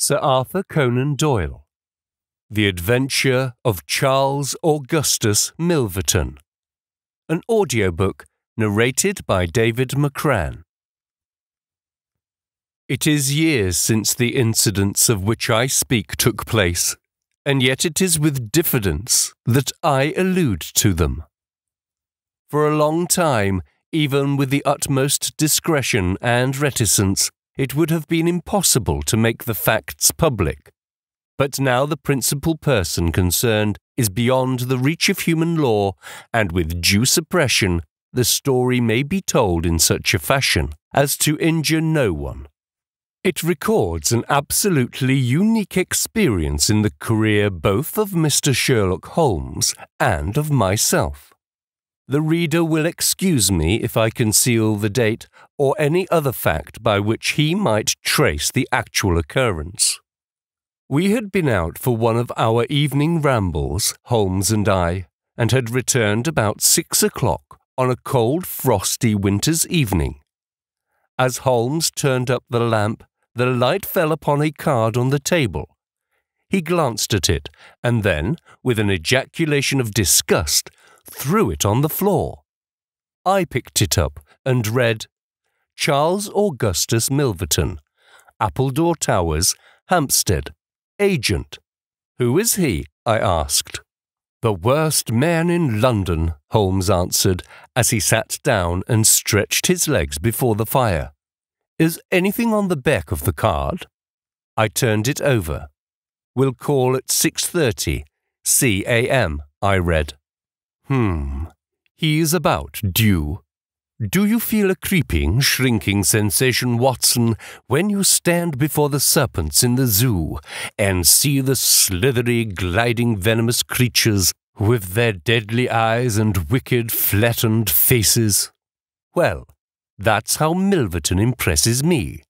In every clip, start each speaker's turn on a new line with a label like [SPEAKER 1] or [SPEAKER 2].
[SPEAKER 1] Sir Arthur Conan Doyle. The Adventure of Charles Augustus Milverton. An audiobook narrated by David McCran. It is years since the incidents of which I speak took place, and yet it is with diffidence that I allude to them. For a long time, even with the utmost discretion and reticence, it would have been impossible to make the facts public. But now the principal person concerned is beyond the reach of human law, and with due suppression, the story may be told in such a fashion as to injure no one. It records an absolutely unique experience in the career both of Mr. Sherlock Holmes and of myself. The reader will excuse me if I conceal the date or any other fact by which he might trace the actual occurrence. We had been out for one of our evening rambles, Holmes and I, and had returned about 6 o'clock on a cold, frosty winter's evening. As Holmes turned up the lamp, the light fell upon a card on the table. He glanced at it, and then, with an ejaculation of disgust, threw it on the floor. I picked it up and read, Charles Augustus Milverton, Appledore Towers, Hampstead, Agent. Who is he? I asked. The worst man in London, Holmes answered, as he sat down and stretched his legs before the fire. Is anything on the back of the card? I turned it over. Will call at 6:30, c.a.m., I read. He is about due. Do you feel a creeping, shrinking sensation, Watson, when you stand before the serpents in the zoo and see the slithery, gliding, venomous creatures with their deadly eyes and wicked, flattened faces? Well, that's how Milverton impresses me.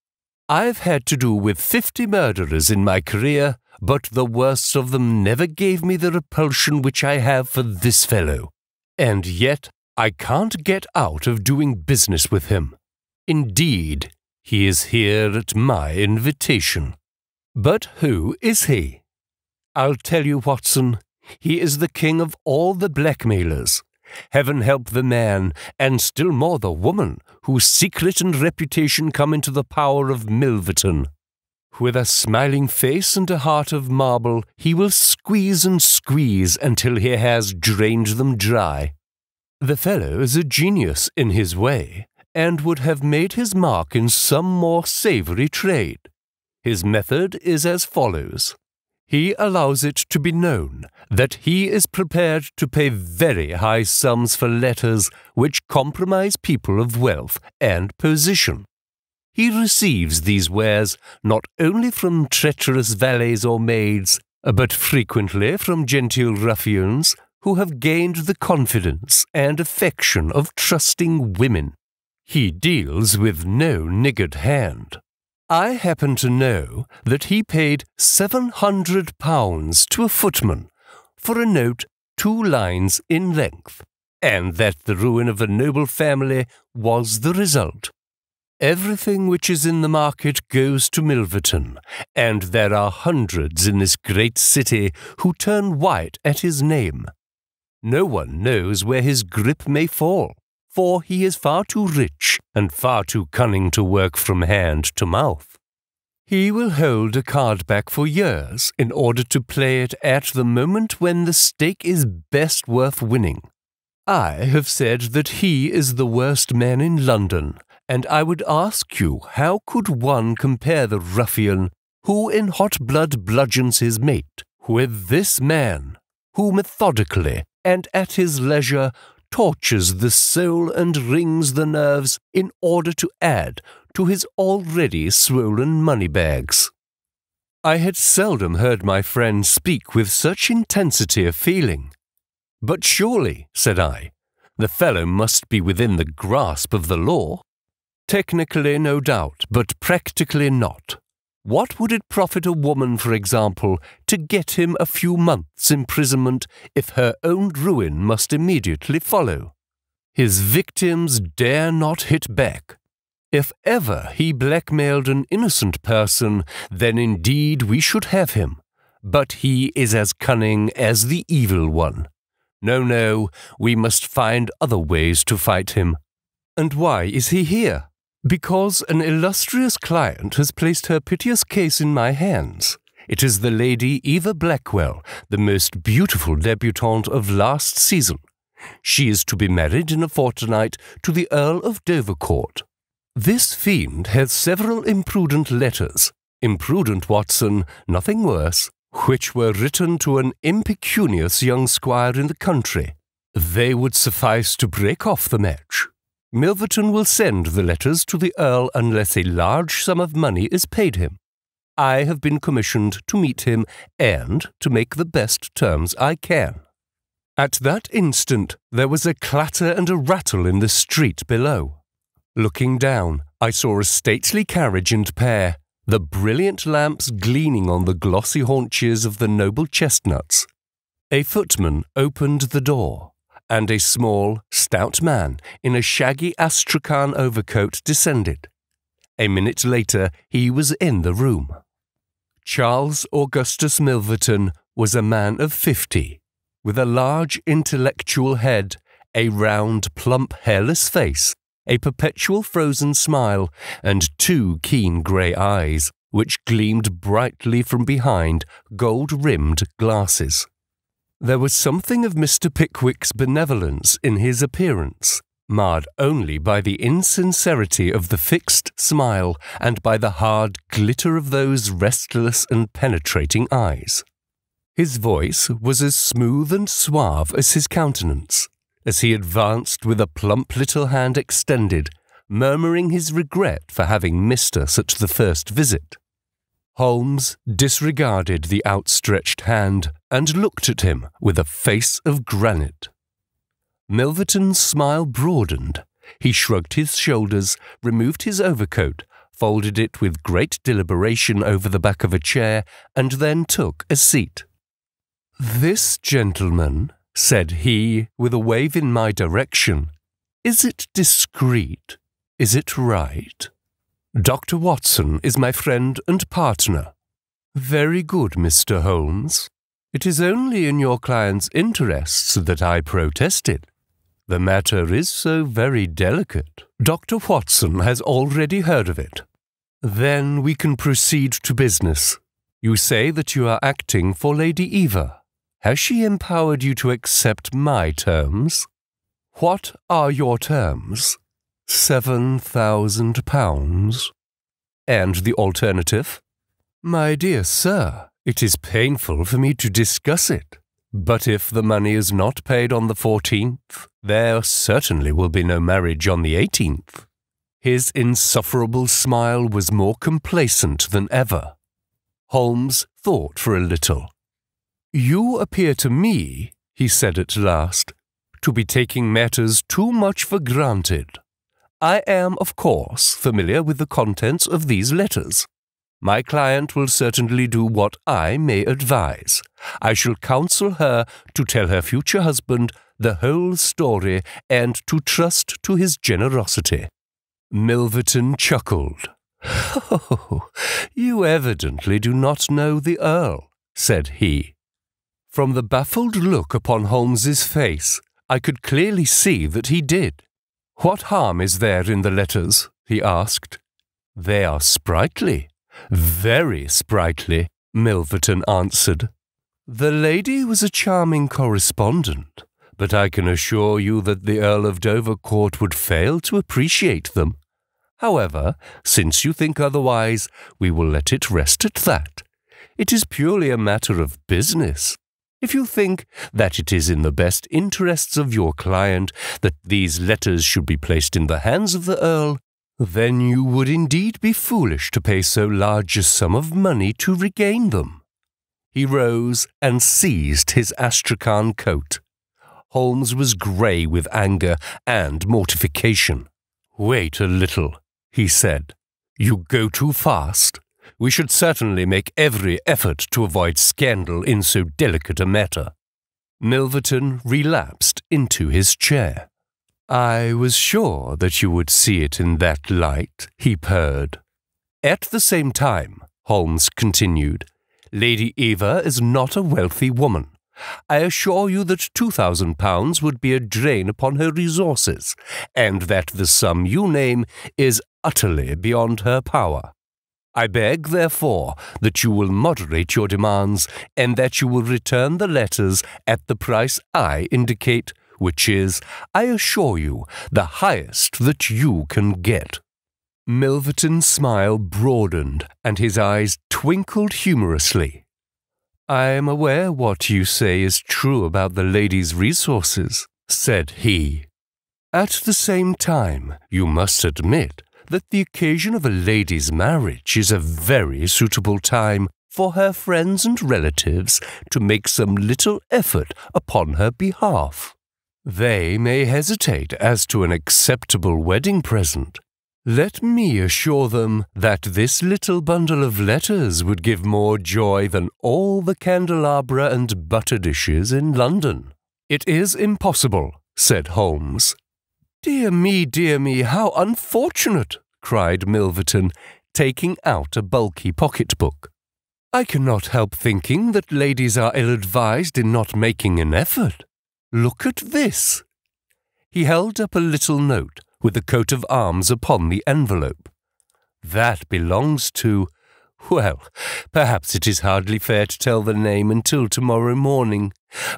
[SPEAKER 1] I've had to do with 50 murderers in my career, but the worst of them never gave me the repulsion which I have for this fellow. And yet I can't get out of doing business with him. Indeed, he is here at my invitation. But who is he? I'll tell you, Watson, he is the king of all the blackmailers. Heaven help the man, and still more the woman, whose secret and reputation come into the power of Milverton. With a smiling face and a heart of marble, he will squeeze and squeeze until he has drained them dry. The fellow is a genius in his way, and would have made his mark in some more savoury trade. His method is as follows. He allows it to be known that he is prepared to pay very high sums for letters which compromise people of wealth and position. He receives these wares not only from treacherous valets or maids, but frequently from genteel ruffians who have gained the confidence and affection of trusting women. He deals with no niggard hand. I happen to know that he paid £700 to a footman for a note 2 lines in length, and that the ruin of a noble family was the result. Everything which is in the market goes to Milverton, and there are hundreds in this great city who turn white at his name. No one knows where his grip may fall, for he is far too rich and far too cunning to work from hand to mouth. He will hold a card back for years in order to play it at the moment when the stake is best worth winning. I have said that he is the worst man in London, and I would ask you, how could one compare the ruffian who in hot blood bludgeons his mate with this man, who methodically and at his leisure tortures the soul and wrings the nerves in order to add to his already swollen money-bags? I had seldom heard my friend speak with such intensity of feeling. But surely, said I, the fellow must be within the grasp of the law. Technically, no doubt, but practically not. What would it profit a woman, for example, to get him a few months' imprisonment if her own ruin must immediately follow? His victims dare not hit back. If ever he blackmailed an innocent person, then indeed we should have him. But he is as cunning as the evil one. No, we must find other ways to fight him. And why is he here? Because an illustrious client has placed her piteous case in my hands. It is the Lady Eva Blackwell, the most beautiful débutante of last season. She is to be married in a fortnight to the Earl of Dovercourt. This fiend has several imprudent letters. Imprudent, Watson, nothing worse, which were written to an impecunious young squire in the country. They would suffice to break off the match. Milverton will send the letters to the Earl unless a large sum of money is paid him. I have been commissioned to meet him and to make the best terms I can. At that instant there was a clatter and a rattle in the street below. Looking down, I saw a stately carriage and pair, the brilliant lamps gleaming on the glossy haunches of the noble chestnuts. A footman opened the door, and a small, stout man in a shaggy astrakhan overcoat descended. A minute later he was in the room. Charles Augustus Milverton was a man of 50, with a large intellectual head, a round, plump, hairless face, a perpetual frozen smile, and 2 keen grey eyes, which gleamed brightly from behind gold-rimmed glasses. There was something of Mr. Pickwick's benevolence in his appearance, marred only by the insincerity of the fixed smile and by the hard glitter of those restless and penetrating eyes. His voice was as smooth and suave as his countenance, as he advanced with a plump little hand extended, murmuring his regret for having missed us at the first visit. Holmes disregarded the outstretched hand and looked at him with a face of granite. Milverton's smile broadened. He shrugged his shoulders, removed his overcoat, folded it with great deliberation over the back of a chair, and then took a seat. "This gentleman," said he, with a wave in my direction, "is it discreet? Is it right? Dr. Watson is my friend and partner." "Very good, Mr. Holmes. It is only in your client's interests that I protested. The matter is so very delicate. Dr. Watson has already heard of it. Then we can proceed to business. You say that you are acting for Lady Eva. Has she empowered you to accept my terms?" "What are your terms?" £7,000. "And the alternative?" "My dear sir, it is painful for me to discuss it. But if the money is not paid on the 14th, there certainly will be no marriage on the 18th. His insufferable smile was more complacent than ever. Holmes thought for a little. "You appear to me," he said at last, "to be taking matters too much for granted. I am, of course, familiar with the contents of these letters. My client will certainly do what I may advise. I shall counsel her to tell her future husband the whole story and to trust to his generosity." Milverton chuckled. "Oh, you evidently do not know the Earl," said he. From the baffled look upon Holmes's face, I could clearly see that he did. "What harm is there in the letters?" he asked. "They are sprightly, very sprightly," Milverton answered. "The lady was a charming correspondent, but I can assure you that the Earl of Dovercourt would fail to appreciate them. However, since you think otherwise, we will let it rest at that. It is purely a matter of business. If you think that it is in the best interests of your client that these letters should be placed in the hands of the Earl, then you would indeed be foolish to pay so large a sum of money to regain them." He rose and seized his astrakhan coat. Holmes was grey with anger and mortification. "Wait a little," he said. "You go too fast. We should certainly make every effort to avoid scandal in so delicate a matter." Milverton relapsed into his chair. I was sure that you would see it in that light, he purred. At the same time, Holmes continued, Lady Eva is not a wealthy woman. I assure you that £2,000 would be a drain upon her resources, and that the sum you name is utterly beyond her power. I beg, therefore, that you will moderate your demands, and that you will return the letters at the price I indicate, which is, I assure you, the highest that you can get. Milverton's smile broadened, and his eyes twinkled humorously. I am aware what you say is true about the lady's resources, said he. At the same time, you must admit that the occasion of a lady's marriage is a very suitable time for her friends and relatives to make some little effort upon her behalf. They may hesitate as to an acceptable wedding present. Let me assure them that this little bundle of letters would give more joy than all the candelabra and butter dishes in London. It is impossible, said Holmes. Dear me, how unfortunate, cried Milverton, taking out a bulky pocketbook. I cannot help thinking that ladies are ill-advised in not making an effort. Look at this. He held up a little note with a coat of arms upon the envelope. That belongs to, well, perhaps it is hardly fair to tell the name until tomorrow morning,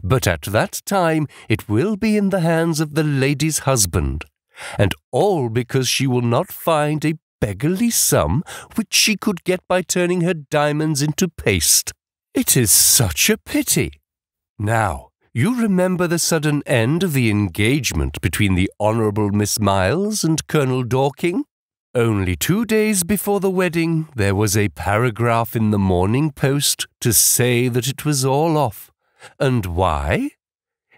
[SPEAKER 1] but at that time it will be in the hands of the lady's husband, and all because she will not find a beggarly sum which she could get by turning her diamonds into paste. It is such a pity. Now, you remember the sudden end of the engagement between the Honourable Miss Miles and Colonel Dorking? Only 2 days before the wedding, there was a paragraph in the Morning Post to say that it was all off. And why?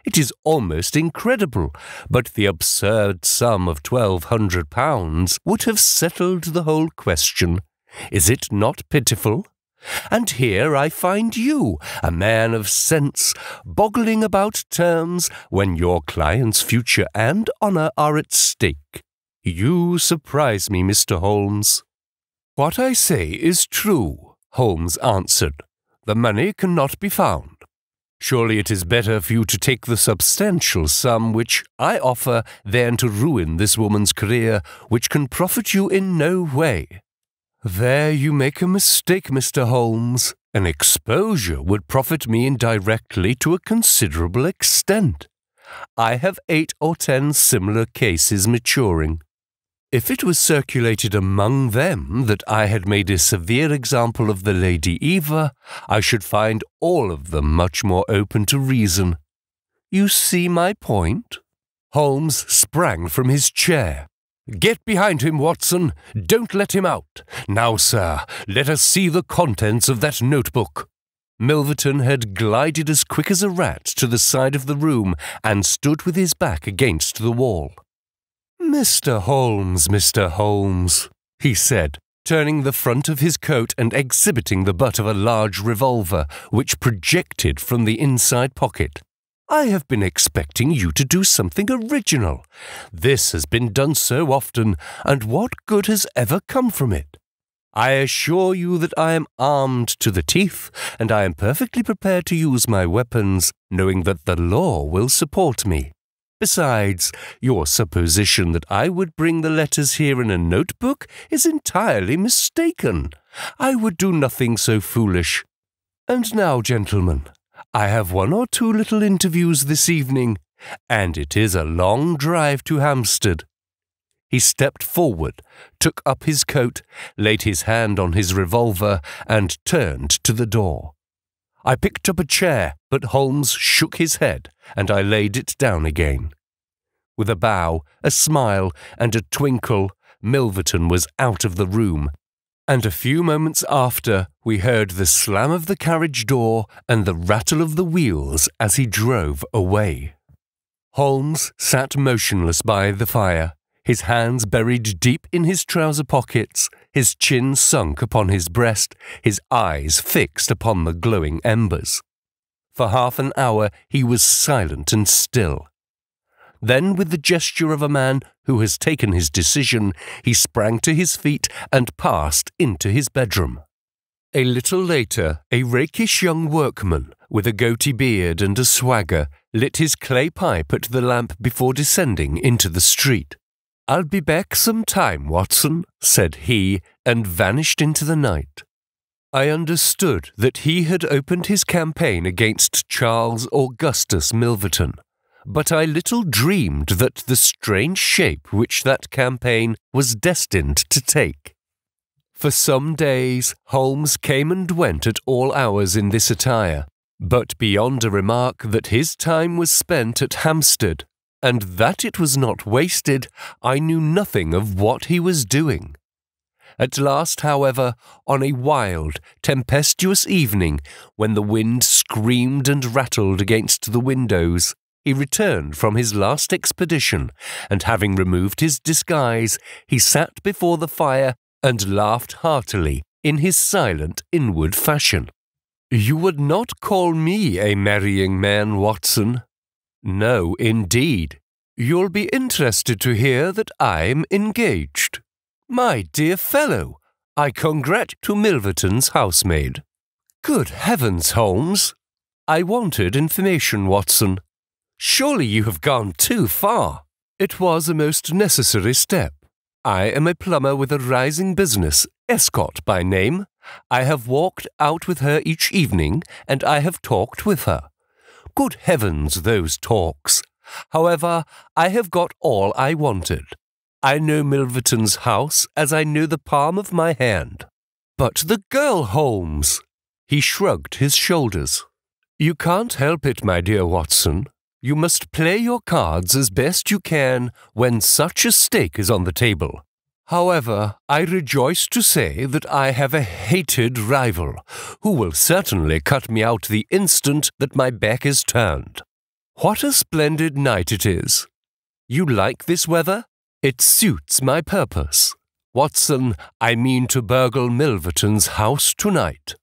[SPEAKER 1] It is almost incredible, but the absurd sum of £1,200 would have settled the whole question. Is it not pitiful? And here I find you, a man of sense, boggling about terms when your client's future and honour are at stake. You surprise me, Mr. Holmes. What I say is true, Holmes answered. The money cannot be found. Surely it is better for you to take the substantial sum which I offer than to ruin this woman's career, which can profit you in no way. There you make a mistake, Mr. Holmes. An exposure would profit me indirectly to a considerable extent. I have 8 or 10 similar cases maturing. If it was circulated among them that I had made a severe example of the Lady Eva, I should find all of them much more open to reason. You see my point? Holmes sprang from his chair. Get behind him, Watson. Don't let him out. Now, sir, let us see the contents of that notebook. Milverton had glided as quick as a rat to the side of the room and stood with his back against the wall. Mr. Holmes, he said, turning the front of his coat and exhibiting the butt of a large revolver which projected from the inside pocket. I have been expecting you to do something original. This has been done so often, and what good has ever come from it? I assure you that I am armed to the teeth, and I am perfectly prepared to use my weapons, knowing that the law will support me. Besides, your supposition that I would bring the letters here in a notebook is entirely mistaken. I would do nothing so foolish. And now, gentlemen, I have 1 or 2 little interviews this evening, and it is a long drive to Hampstead. He stepped forward, took up his coat, laid his hand on his revolver, and turned to the door. I picked up a chair, but Holmes shook his head, and I laid it down again. With a bow, a smile, and a twinkle, Milverton was out of the room, and a few moments after we heard the slam of the carriage door and the rattle of the wheels as he drove away. Holmes sat motionless by the fire, his hands buried deep in his trouser pockets, his chin sunk upon his breast, his eyes fixed upon the glowing embers. For half an hour he was silent and still. Then, with the gesture of a man who has taken his decision, he sprang to his feet and passed into his bedroom. A little later, a rakish young workman, with a goatee beard and a swagger, lit his clay pipe at the lamp before descending into the street. "I'll be back some time, Watson," said he, and vanished into the night. I understood that he had opened his campaign against Charles Augustus Milverton, but I little dreamed that the strange shape which that campaign was destined to take. For some days, Holmes came and went at all hours in this attire, but beyond a remark that his time was spent at Hampstead, and that it was not wasted, I knew nothing of what he was doing. At last, however, on a wild, tempestuous evening, when the wind screamed and rattled against the windows, he returned from his last expedition, and having removed his disguise, he sat before the fire and laughed heartily in his silent inward fashion. "You would not call me a marrying man, Watson?" "No, indeed. You'll be interested to hear that I'm engaged." "My dear fellow, I congratulate to Milverton's housemaid." "Good heavens, Holmes!" "I wanted information, Watson." "Surely you have gone too far." "It was a most necessary step. I am a plumber with a rising business, Escott by name. I have walked out with her each evening, and I have talked with her. Good heavens, those talks! However, I have got all I wanted. I know Milverton's house as I know the palm of my hand." "But the girl, Holmes!" He shrugged his shoulders. "You can't help it, my dear Watson. You must play your cards as best you can when such a stake is on the table. However, I rejoice to say that I have a hated rival, who will certainly cut me out the instant that my back is turned. What a splendid night it is! You like this weather? It suits my purpose. Watson, I mean to burgle Milverton's house tonight."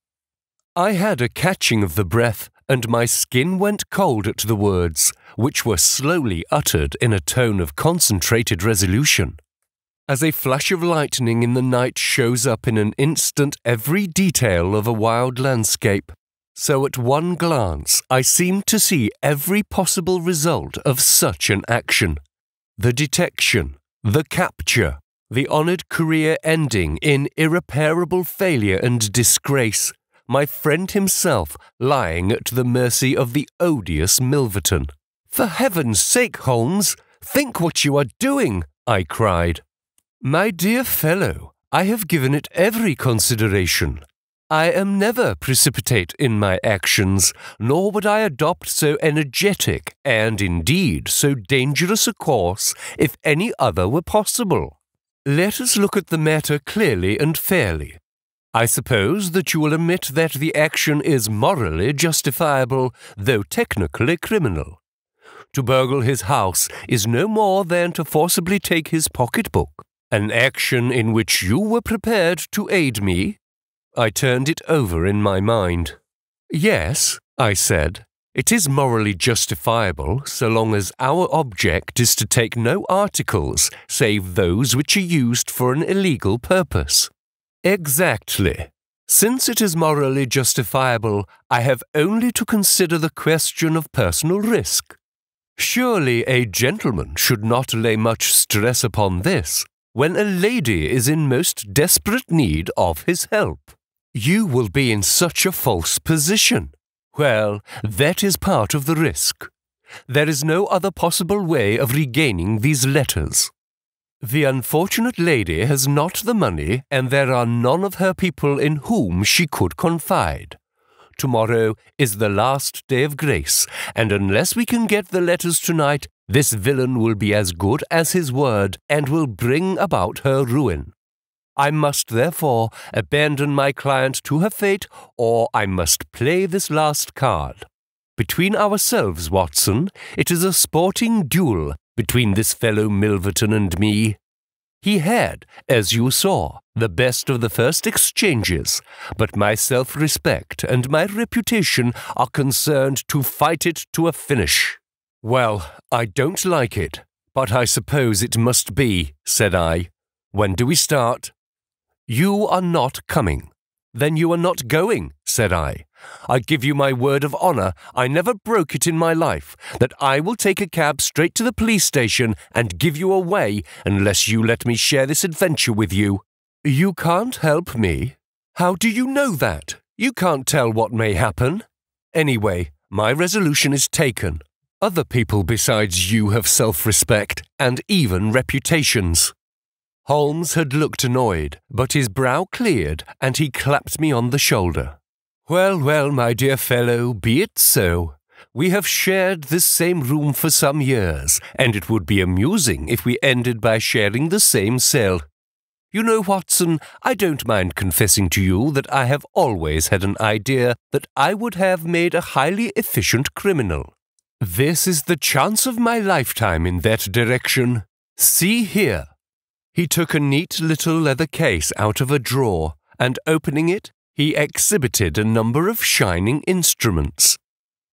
[SPEAKER 1] I had a catching of the breath, and my skin went cold at the words, which were slowly uttered in a tone of concentrated resolution. As a flash of lightning in the night shows up in an instant every detail of a wild landscape, so at one glance I seemed to see every possible result of such an action. The detection, the capture, the honoured career ending in irreparable failure and disgrace, my friend himself lying at the mercy of the odious Milverton. "For heaven's sake, Holmes, think what you are doing!" I cried. "My dear fellow, I have given it every consideration. I am never precipitate in my actions, nor would I adopt so energetic and, indeed, so dangerous a course if any other were possible. Let us look at the matter clearly and fairly. I suppose that you will admit that the action is morally justifiable, though technically criminal. To burgle his house is no more than to forcibly take his pocketbook, an action in which you were prepared to aid me." I turned it over in my mind. "Yes," I said, "it is morally justifiable so long as our object is to take no articles save those which are used for an illegal purpose." "Exactly. Since it is morally justifiable, I have only to consider the question of personal risk. Surely a gentleman should not lay much stress upon this, when a lady is in most desperate need of his help. You will be in such a false position. Well, that is part of the risk. There is no other possible way of regaining these letters. The unfortunate lady has not the money, and there are none of her people in whom she could confide. Tomorrow is the last day of grace, and unless we can get the letters tonight, this villain will be as good as his word and will bring about her ruin. I must therefore abandon my client to her fate, or I must play this last card. Between ourselves, Watson, it is a sporting duel between this fellow Milverton and me. He had, as you saw, the best of the first exchanges, but my self-respect and my reputation are concerned to fight it to a finish. "Well, I don't like it, but I suppose it must be," said I. "When do we start?" "You are not coming." "Then you are not going," said I. "I give you my word of honour, I never broke it in my life, that I will take a cab straight to the police station and give you away unless you let me share this adventure with you." "You can't help me." "How do you know that? You can't tell what may happen." "Anyway, my resolution is taken. Other people besides you have self-respect and even reputations." Holmes had looked annoyed, but his brow cleared and he clapped me on the shoulder. "Well, well, my dear fellow, be it so. We have shared this same room for some years, and it would be amusing if we ended by sharing the same cell. You know, Watson, I don't mind confessing to you that I have always had an idea that I would have made a highly efficient criminal. This is the chance of my lifetime in that direction. See here." He took a neat little leather case out of a drawer, and opening it, he exhibited a number of shining instruments.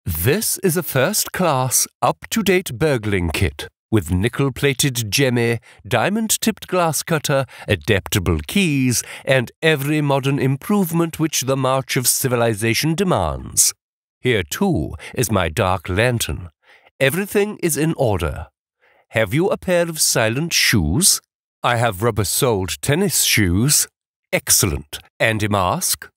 [SPEAKER 1] "This is a first-class, up-to-date burgling kit, with nickel-plated jemmy, diamond-tipped glass cutter, adaptable keys, and every modern improvement which the march of civilization demands. Here, too, is my dark lantern. Everything is in order. Have you a pair of silent shoes?" "I have rubber-soled tennis shoes." "Excellent. And a mask?"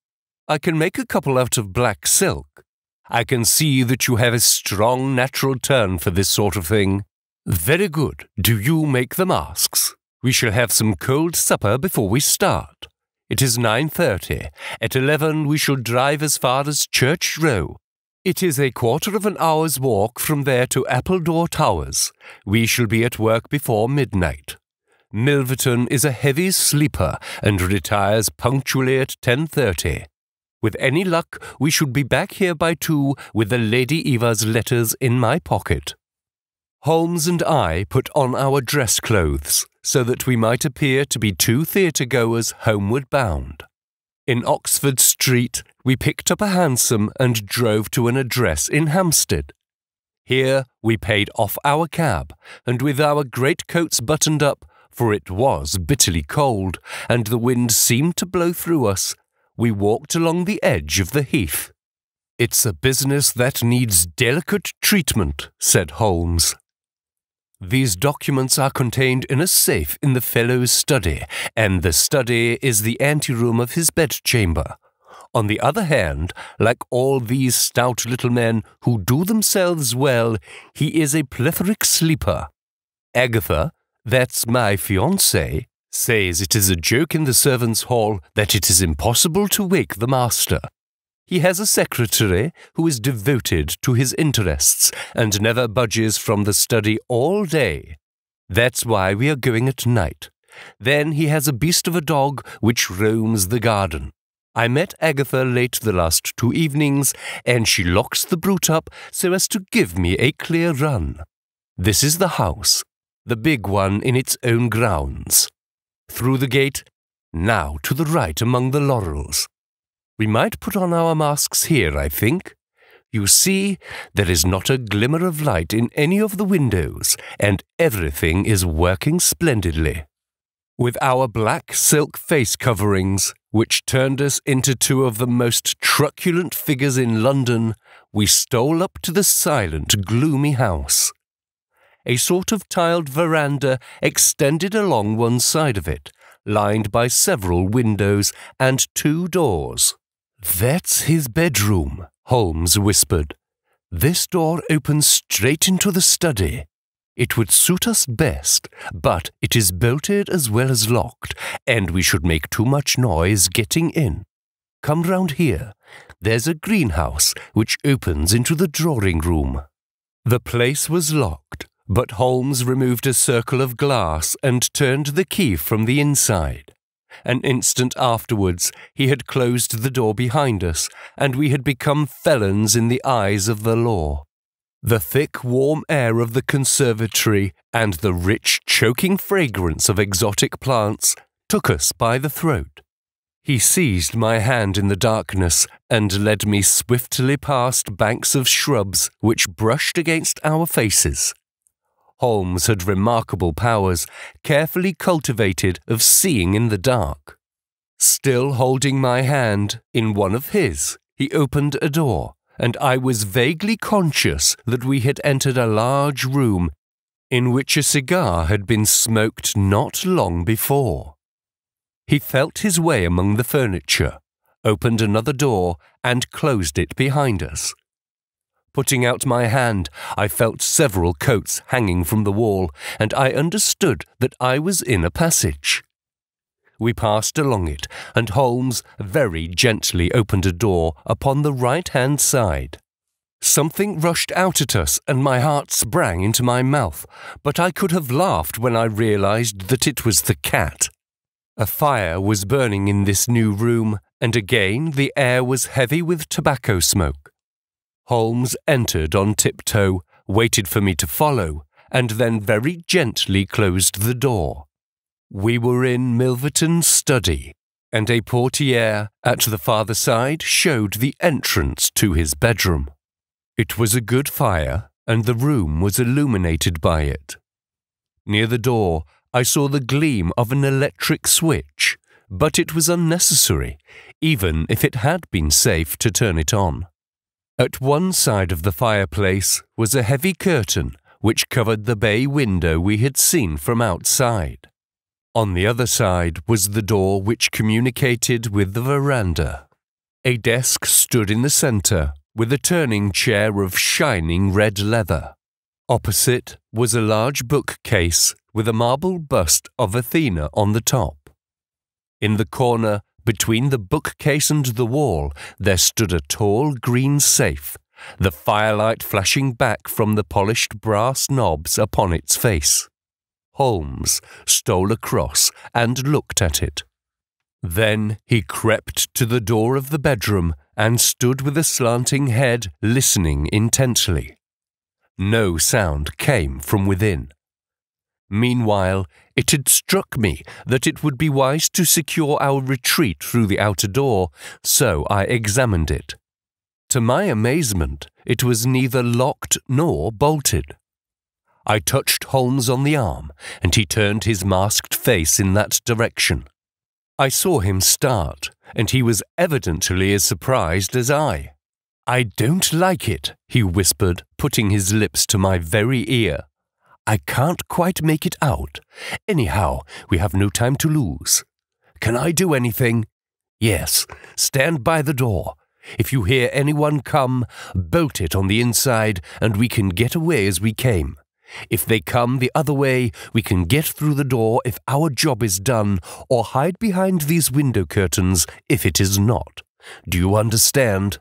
[SPEAKER 1] "I can make a couple out of black silk. I can see that you have a strong natural turn for this sort of thing." "Very good. Do you make the masks? We shall have some cold supper before we start. It is 9:30. At 11 we shall drive as far as Church Row. It is a quarter of an hour's walk from there to Appledore Towers. We shall be at work before midnight. Milverton is a heavy sleeper and retires punctually at 10:30. With any luck, we should be back here by 2 with the Lady Eva's letters in my pocket." Holmes and I put on our dress clothes so that we might appear to be 2 theatre-goers homeward bound. In Oxford Street, we picked up a hansom and drove to an address in Hampstead. Here we paid off our cab, and with our greatcoats buttoned up, for it was bitterly cold, and the wind seemed to blow through us, we walked along the edge of the heath. "It's a business that needs delicate treatment," said Holmes. "These documents are contained in a safe in the fellow's study, and the study is the anteroom of his bedchamber. On the other hand, like all these stout little men who do themselves well, he is a plethoric sleeper. Agatha, that's my fiancée, says it is a joke in the servants' hall that it is impossible to wake the master. He has a secretary who is devoted to his interests and never budges from the study all day. That's why we are going at night. Then he has a beast of a dog which roams the garden. I met Agatha late the last 2 evenings, and she locks the brute up so as to give me a clear run. This is the house, the big one in its own grounds. Through the gate, now to the right among the laurels. We might put on our masks here, I think. You see, there is not a glimmer of light in any of the windows, and everything is working splendidly. With our black silk face coverings, which turned us into 2 of the most truculent figures in London, we stole up to the silent, gloomy house. A sort of tiled veranda extended along one side of it, lined by several windows and 2 doors. "That's his bedroom," Holmes whispered. "This door opens straight into the study. It would suit us best, but it is bolted as well as locked, and we should make too much noise getting in. Come round here. There's a greenhouse which opens into the drawing-room." The place was locked, but Holmes removed a circle of glass and turned the key from the inside. An instant afterwards, he had closed the door behind us, and we had become felons in the eyes of the law. The thick, warm air of the conservatory and the rich, choking fragrance of exotic plants took us by the throat. He seized my hand in the darkness and led me swiftly past banks of shrubs which brushed against our faces. Holmes had remarkable powers, carefully cultivated, of seeing in the dark. Still holding my hand in one of his, he opened a door, and I was vaguely conscious that we had entered a large room in which a cigar had been smoked not long before. He felt his way among the furniture, opened another door, and closed it behind us. Putting out my hand, I felt several coats hanging from the wall, and I understood that I was in a passage. We passed along it, and Holmes very gently opened a door upon the right-hand side. Something rushed out at us, and my heart sprang into my mouth, but I could have laughed when I realized that it was the cat. A fire was burning in this new room, and again the air was heavy with tobacco smoke. Holmes entered on tiptoe, waited for me to follow, and then very gently closed the door. We were in Milverton's study, and a portière at the farther side showed the entrance to his bedroom. It was a good fire, and the room was illuminated by it. Near the door, I saw the gleam of an electric switch, but it was unnecessary, even if it had been safe to turn it on. At one side of the fireplace was a heavy curtain which covered the bay window we had seen from outside. On the other side was the door which communicated with the veranda. A desk stood in the centre, with a turning chair of shining red leather. Opposite was a large bookcase with a marble bust of Athena on the top. In the corner, between the bookcase and the wall, there stood a tall green safe, the firelight flashing back from the polished brass knobs upon its face. Holmes stole across and looked at it. Then he crept to the door of the bedroom and stood with a slanting head, listening intently. No sound came from within. Meanwhile, it had struck me that it would be wise to secure our retreat through the outer door, so I examined it. To my amazement, it was neither locked nor bolted. I touched Holmes on the arm, and he turned his masked face in that direction. I saw him start, and he was evidently as surprised as I. "I don't like it," he whispered, putting his lips to my very ear. "I can't quite make it out. Anyhow, we have no time to lose. Can I do anything?" "Yes, stand by the door. If you hear anyone come, bolt it on the inside, and we can get away as we came. If they come the other way, we can get through the door if our job is done, or hide behind these window curtains if it is not. Do you understand?"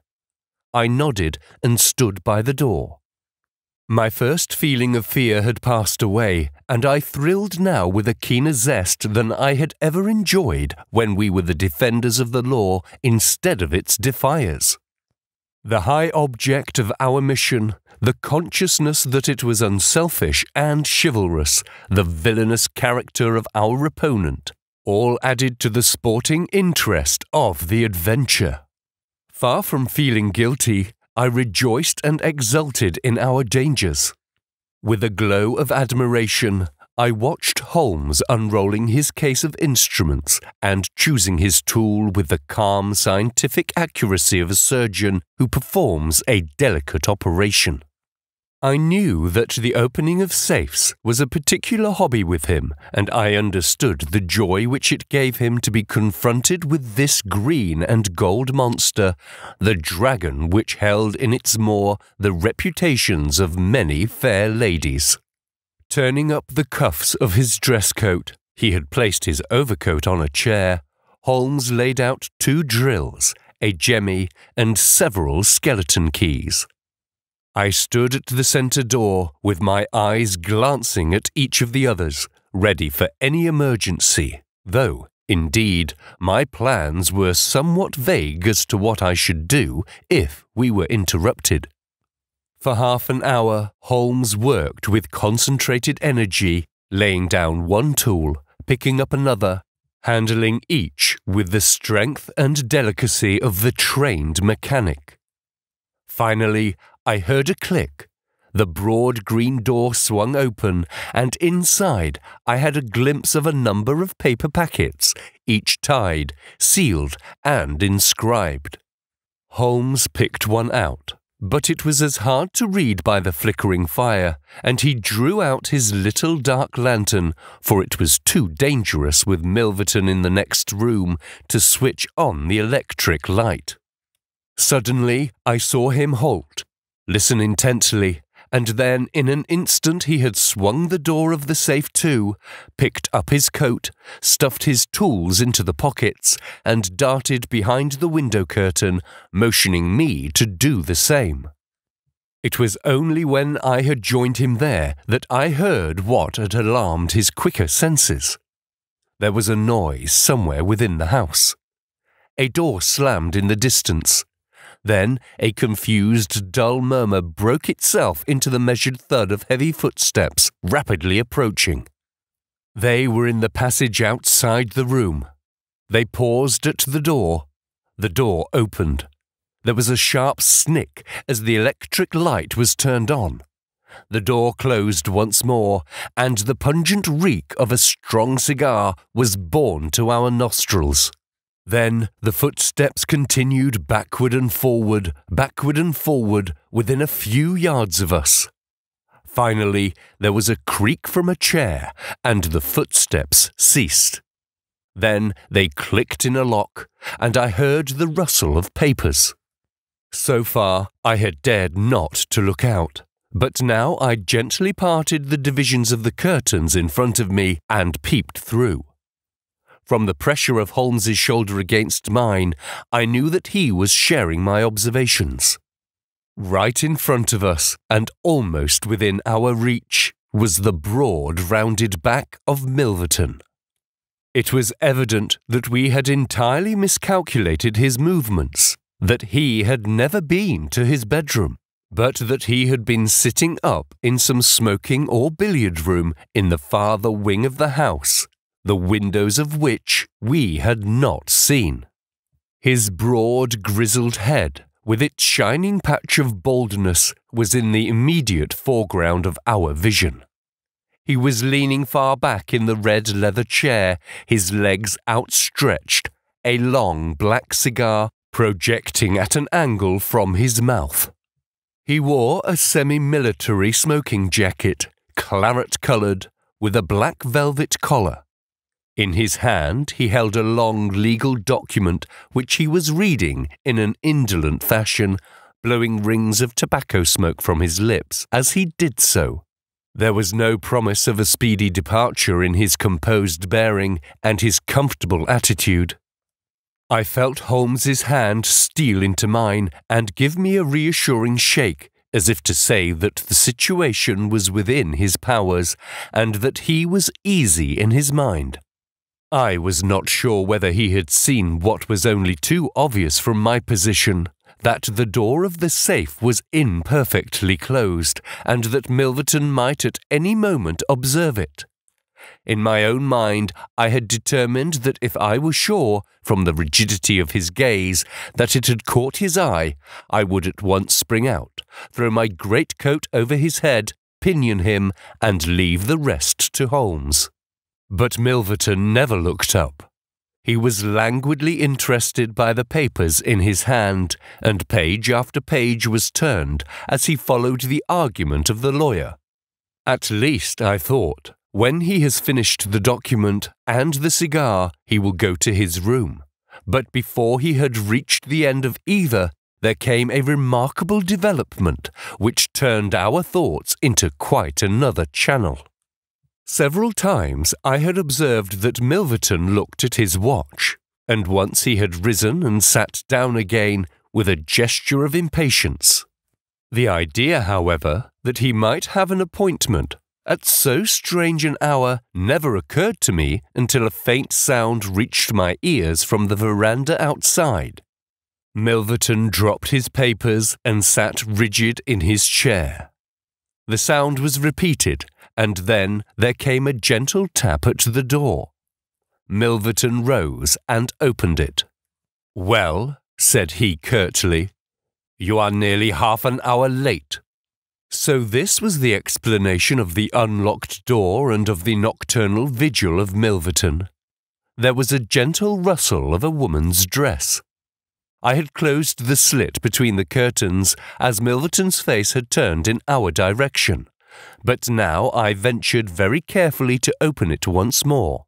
[SPEAKER 1] I nodded and stood by the door. My first feeling of fear had passed away, and I thrilled now with a keener zest than I had ever enjoyed when we were the defenders of the law instead of its defiers. The high object of our mission, the consciousness that it was unselfish and chivalrous, the villainous character of our opponent, all added to the sporting interest of the adventure. Far from feeling guilty, I rejoiced and exulted in our dangers. With a glow of admiration, I watched Holmes unrolling his case of instruments and choosing his tool with the calm scientific accuracy of a surgeon who performs a delicate operation. I knew that the opening of safes was a particular hobby with him, and I understood the joy which it gave him to be confronted with this green and gold monster, the dragon which held in its maw the reputations of many fair ladies. Turning up the cuffs of his dress coat, he had placed his overcoat on a chair. Holmes laid out 2 drills, a jemmy, and several skeleton keys. I stood at the centre door with my eyes glancing at each of the others, ready for any emergency, though, indeed, my plans were somewhat vague as to what I should do if we were interrupted. For half an hour, Holmes worked with concentrated energy, laying down one tool, picking up another, handling each with the strength and delicacy of the trained mechanic. Finally, I heard a click. The broad green door swung open, and inside I had a glimpse of a number of paper packets, each tied, sealed, and inscribed. Holmes picked one out, but it was as hard to read by the flickering fire, and he drew out his little dark lantern, for it was too dangerous with Milverton in the next room to switch on the electric light. Suddenly I saw him halt, listen intently, and then in an instant he had swung the door of the safe to, picked up his coat, stuffed his tools into the pockets, and darted behind the window curtain, motioning me to do the same. It was only when I had joined him there that I heard what had alarmed his quicker senses. There was a noise somewhere within the house. A door slammed in the distance. Then a confused, dull murmur broke itself into the measured thud of heavy footsteps rapidly approaching. They were in the passage outside the room. They paused at the door. The door opened. There was a sharp snick as the electric light was turned on. The door closed once more, and the pungent reek of a strong cigar was borne to our nostrils. Then the footsteps continued backward and forward, within a few yards of us. Finally, there was a creak from a chair, and the footsteps ceased. Then they clicked in a lock, and I heard the rustle of papers. So far, I had dared not to look out, but now I gently parted the divisions of the curtains in front of me and peeped through. From the pressure of Holmes's shoulder against mine, I knew that he was sharing my observations. Right in front of us, and almost within our reach, was the broad, rounded back of Milverton. It was evident that we had entirely miscalculated his movements, that he had never been to his bedroom, but that he had been sitting up in some smoking or billiard room in the farther wing of the house, the windows of which we had not seen. His broad, grizzled head, with its shining patch of baldness, was in the immediate foreground of our vision. He was leaning far back in the red leather chair, his legs outstretched, a long black cigar projecting at an angle from his mouth. He wore a semi-military smoking jacket, claret-coloured, with a black velvet collar. In his hand he held a long legal document which he was reading in an indolent fashion, blowing rings of tobacco smoke from his lips as he did so. There was no promise of a speedy departure in his composed bearing and his comfortable attitude. I felt Holmes's hand steal into mine and give me a reassuring shake, as if to say that the situation was within his powers and that he was easy in his mind. I was not sure whether he had seen what was only too obvious from my position, that the door of the safe was imperfectly closed, and that Milverton might at any moment observe it. In my own mind, I had determined that if I were sure, from the rigidity of his gaze, that it had caught his eye, I would at once spring out, throw my greatcoat over his head, pinion him, and leave the rest to Holmes. But Milverton never looked up. He was languidly interested by the papers in his hand, and page after page was turned as he followed the argument of the lawyer. At least, I thought, when he has finished the document and the cigar, he will go to his room. But before he had reached the end of either, there came a remarkable development which turned our thoughts into quite another channel. Several times I had observed that Milverton looked at his watch, and once he had risen and sat down again with a gesture of impatience. The idea, however, that he might have an appointment at so strange an hour never occurred to me until a faint sound reached my ears from the veranda outside. Milverton dropped his papers and sat rigid in his chair. The sound was repeated, and then there came a gentle tap at the door. Milverton rose and opened it. "Well," said he curtly, "you are nearly half an hour late." So this was the explanation of the unlocked door and of the nocturnal vigil of Milverton. There was a gentle rustle of a woman's dress. I had closed the slit between the curtains as Milverton's face had turned in our direction, but now I ventured very carefully to open it once more.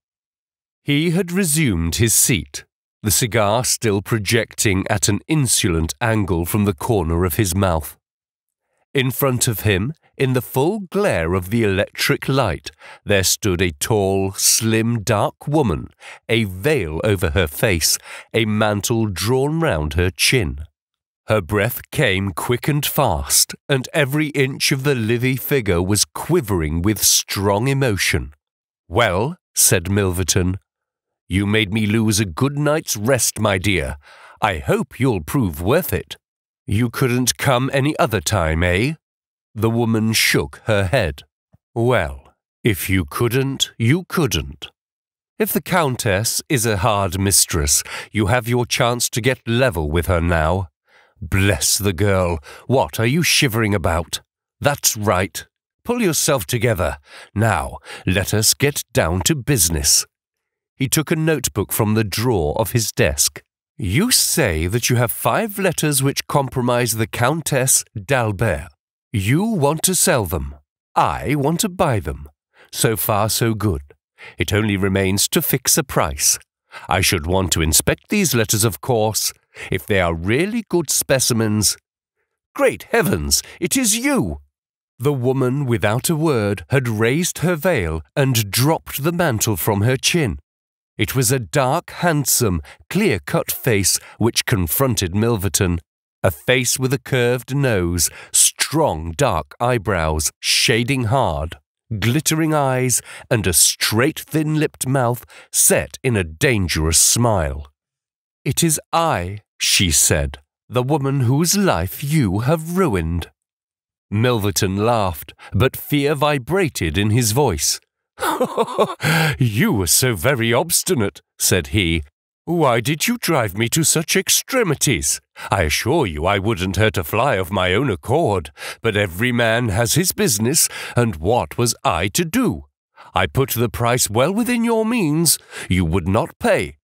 [SPEAKER 1] He had resumed his seat, the cigar still projecting at an insolent angle from the corner of his mouth. In front of him, in the full glare of the electric light, there stood a tall, slim, dark woman, a veil over her face, a mantle drawn round her chin. Her breath came quick and fast, and every inch of the lithe figure was quivering with strong emotion. "Well," said Milverton, "you made me lose a good night's rest, my dear. I hope you'll prove worth it. You couldn't come any other time, eh?" The woman shook her head. "Well, if you couldn't, you couldn't. If the Countess is a hard mistress, you have your chance to get level with her now. Bless the girl, what are you shivering about? That's right. Pull yourself together. Now, let us get down to business." He took a notebook from the drawer of his desk. "You say that you have 5 letters which compromise the Countess d'Albert. You want to sell them. I want to buy them. So far, so good. It only remains to fix a price. I should want to inspect these letters, of course, if they are really good specimens. Great heavens, it is you!" The woman, without a word, had raised her veil and dropped the mantle from her chin. It was a dark, handsome, clear-cut face which confronted Milverton, a face with a curved nose, strong dark eyebrows, shading hard, glittering eyes, and a straight thin-lipped mouth set in a dangerous smile. "It is I," she said, "the woman whose life you have ruined." Milverton laughed, but fear vibrated in his voice. "You were so very obstinate," said he. "Why did you drive me to such extremities? I assure you I wouldn't hurt a fly of my own accord, but every man has his business, and what was I to do? I put the price well within your means. You would not pay.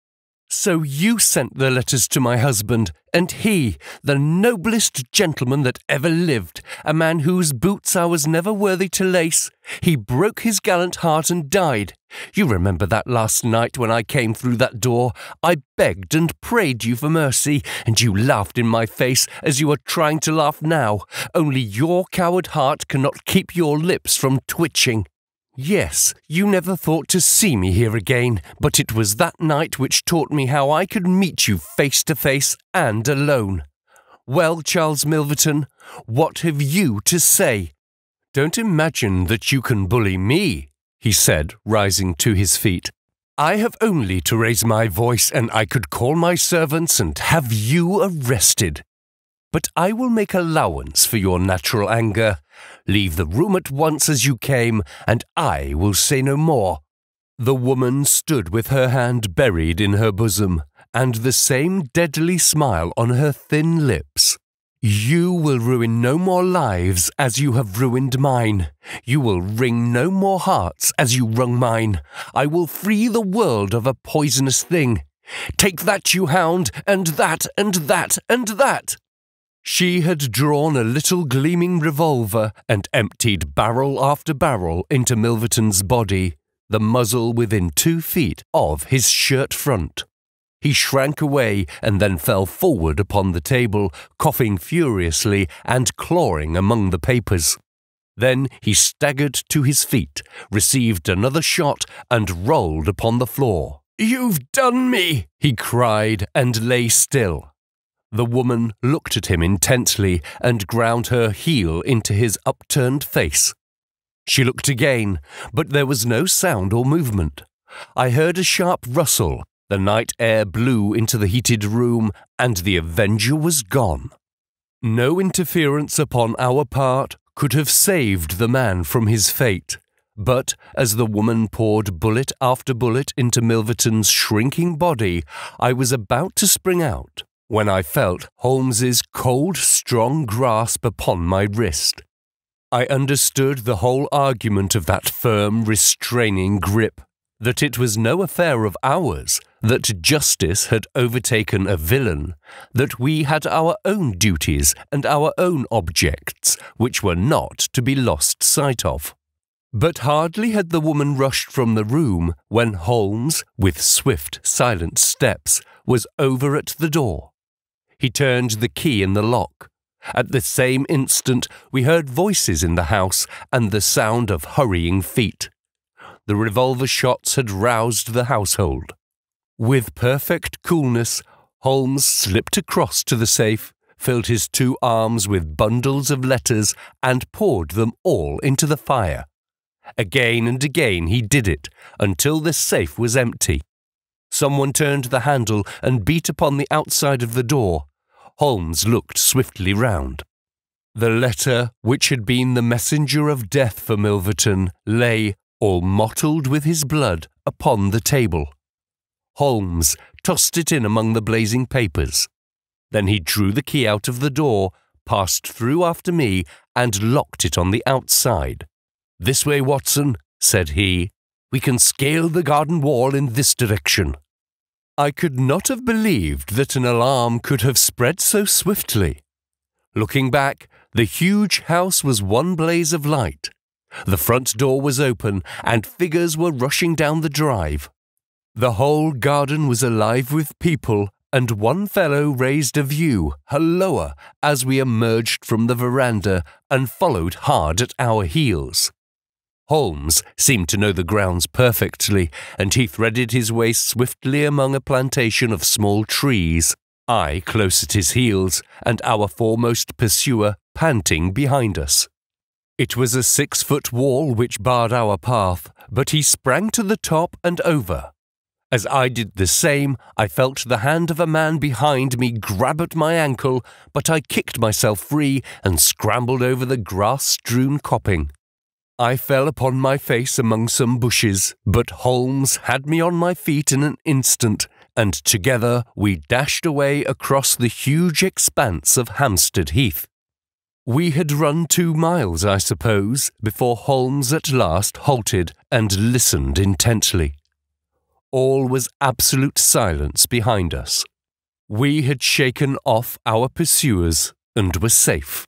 [SPEAKER 1] So you sent the letters to my husband, and he, the noblest gentleman that ever lived, a man whose boots I was never worthy to lace, he broke his gallant heart and died. You remember that last night when I came through that door, I begged and prayed you for mercy, and you laughed in my face as you are trying to laugh now, only your coward heart cannot keep your lips from twitching. Yes, you never thought to see me here again, but it was that night which taught me how I could meet you face to face and alone. Well, Charles Milverton, what have you to say?" "Don't imagine that you can bully me," he said, rising to his feet. "I have only to raise my voice and I could call my servants and have you arrested. But I will make allowance for your natural anger. Leave the room at once as you came, and I will say no more." The woman stood with her hand buried in her bosom, and the same deadly smile on her thin lips. "You will ruin no more lives as you have ruined mine. You will wring no more hearts as you wrung mine. I will free the world of a poisonous thing. Take that, you hound, and that, and that, and that." She had drawn a little gleaming revolver and emptied barrel after barrel into Milverton's body, the muzzle within 2 feet of his shirt front. He shrank away and then fell forward upon the table, coughing furiously and clawing among the papers. Then he staggered to his feet, received another shot, and rolled upon the floor. "You've done me!" he cried, and lay still. The woman looked at him intently and ground her heel into his upturned face. She looked again, but there was no sound or movement. I heard a sharp rustle, the night air blew into the heated room, and the avenger was gone. No interference upon our part could have saved the man from his fate, But as the woman poured bullet after bullet into Milverton's shrinking body, I was about to spring out when I felt Holmes's cold, strong grasp upon my wrist. I understood the whole argument of that firm, restraining grip, that it was no affair of ours, that justice had overtaken a villain, that we had our own duties and our own objects, which were not to be lost sight of. But hardly had the woman rushed from the room when Holmes, with swift, silent steps, was over at the door. He turned the key in the lock. At the same instant we heard voices in the house and the sound of hurrying feet. The revolver shots had roused the household. With perfect coolness, Holmes slipped across to the safe, filled his 2 arms with bundles of letters, and poured them all into the fire. Again and again he did it, until the safe was empty. Someone turned the handle and beat upon the outside of the door. Holmes looked swiftly round. The letter, which had been the messenger of death for Milverton, lay, all mottled with his blood, upon the table. Holmes tossed it in among the blazing papers. Then he drew the key out of the door, passed through after me, and locked it on the outside. "This way, Watson," said he. "We can scale the garden wall in this direction." I could not have believed that an alarm could have spread so swiftly. Looking back, the huge house was one blaze of light. The front door was open, and figures were rushing down the drive. The whole garden was alive with people, and one fellow raised a view, halloa, as we emerged from the veranda and followed hard at our heels. Holmes seemed to know the grounds perfectly, and he threaded his way swiftly among a plantation of small trees, I close at his heels, and our foremost pursuer panting behind us. It was a 6-foot wall which barred our path, but he sprang to the top and over. As I did the same, I felt the hand of a man behind me grab at my ankle, but I kicked myself free and scrambled over the grass-strewn coping. I fell upon my face among some bushes, but Holmes had me on my feet in an instant, and together we dashed away across the huge expanse of Hampstead Heath. We had run 2 miles, I suppose, before Holmes at last halted and listened intently. All was absolute silence behind us. We had shaken off our pursuers and were safe.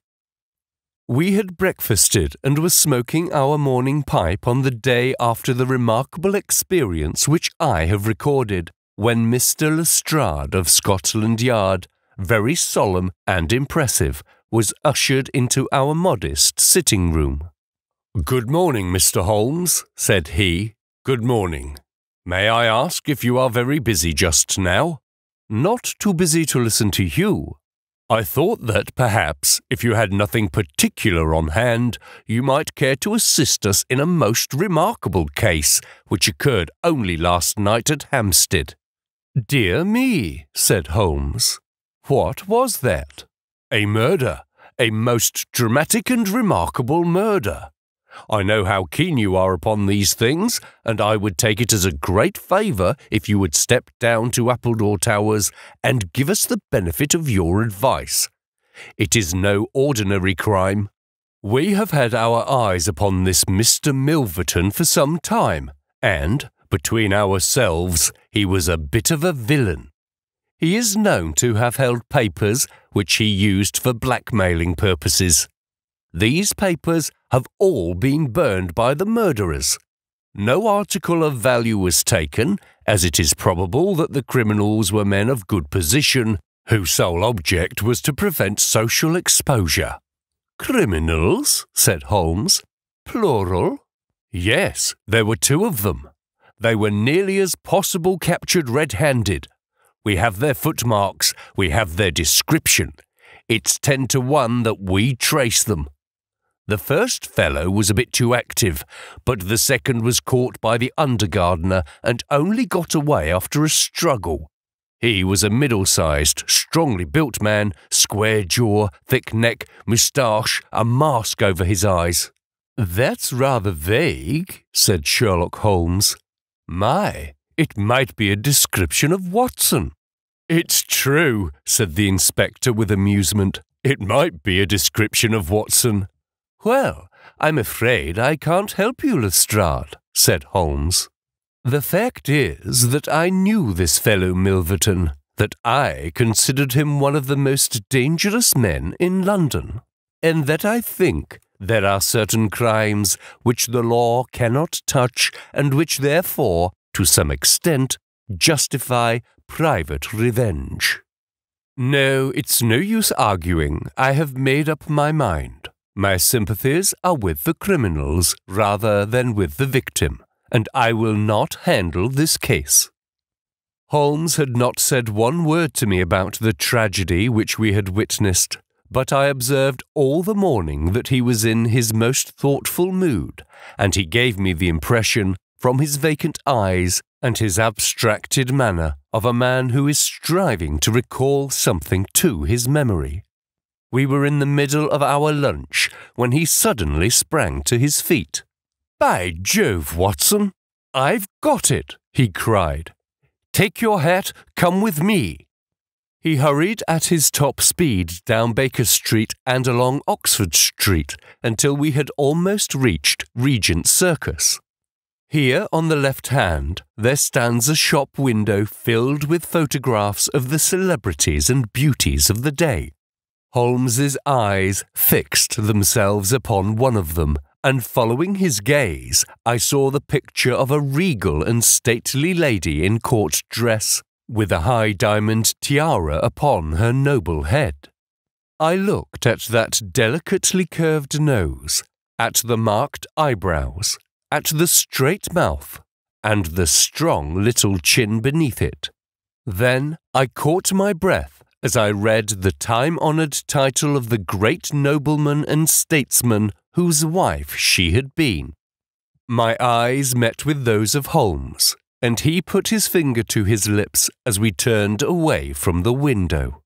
[SPEAKER 1] We had breakfasted and were smoking our morning pipe on the day after the remarkable experience which I have recorded, when Mr. Lestrade of Scotland Yard, very solemn and impressive, was ushered into our modest sitting-room. "Good morning, Mr. Holmes," said he. "Good morning. May I ask if you are very busy just now?" "Not too busy to listen to you. I thought that, perhaps, if you had nothing particular on hand, you might care to assist us in a most remarkable case, which occurred only last night at Hampstead." "Dear me," said Holmes. "What was that?" "A murder. A most dramatic and remarkable murder. I know how keen you are upon these things, and I would take it as a great favour if you would step down to Appledore Towers and give us the benefit of your advice. It is no ordinary crime. We have had our eyes upon this Mr. Milverton for some time, and, between ourselves, he was a bit of a villain. He is known to have held papers which he used for blackmailing purposes. These papers have all been burned by the murderers. No article of value was taken, as it is probable that the criminals were men of good position, whose sole object was to prevent social exposure." "Criminals?" said Holmes. "Plural?" "Yes, there were 2 of them. They were nearly as possible captured red-handed. We have their footmarks, we have their description. It's 10 to 1 that we trace them. The first fellow was a bit too active, but the second was caught by the under-gardener and only got away after a struggle. He was a middle-sized, strongly built man, square jaw, thick neck, moustache, a mask over his eyes. "That's rather vague," said Sherlock Holmes. "My, it might be a description of Watson." "It's true," said the inspector with amusement. "It might be a description of Watson." "Well, I'm afraid I can't help you, Lestrade," said Holmes. "The fact is that I knew this fellow Milverton, that I considered him one of the most dangerous men in London, and that I think there are certain crimes which the law cannot touch and which therefore, to some extent, justify private revenge. No, it's no use arguing. I have made up my mind. My sympathies are with the criminals rather than with the victim, and I will not handle this case." Holmes had not said one word to me about the tragedy which we had witnessed, but I observed all the morning that he was in his most thoughtful mood, and he gave me the impression, from his vacant eyes and his abstracted manner, of a man who is striving to recall something to his memory. We were in the middle of our lunch when he suddenly sprang to his feet. "By Jove, Watson, I've got it!" he cried. "Take your hat, come with me." He hurried at his top speed down Baker Street and along Oxford Street until we had almost reached Regent Circus. Here on the left hand there stands a shop window filled with photographs of the celebrities and beauties of the day. Holmes's eyes fixed themselves upon one of them, and following his gaze, I saw the picture of a regal and stately lady in court dress, with a high diamond tiara upon her noble head. I looked at that delicately curved nose, at the marked eyebrows, at the straight mouth, and the strong little chin beneath it. Then I caught my breath as I read the time-honoured title of the great nobleman and statesman whose wife she had been. My eyes met with those of Holmes, and he put his finger to his lips as we turned away from the window.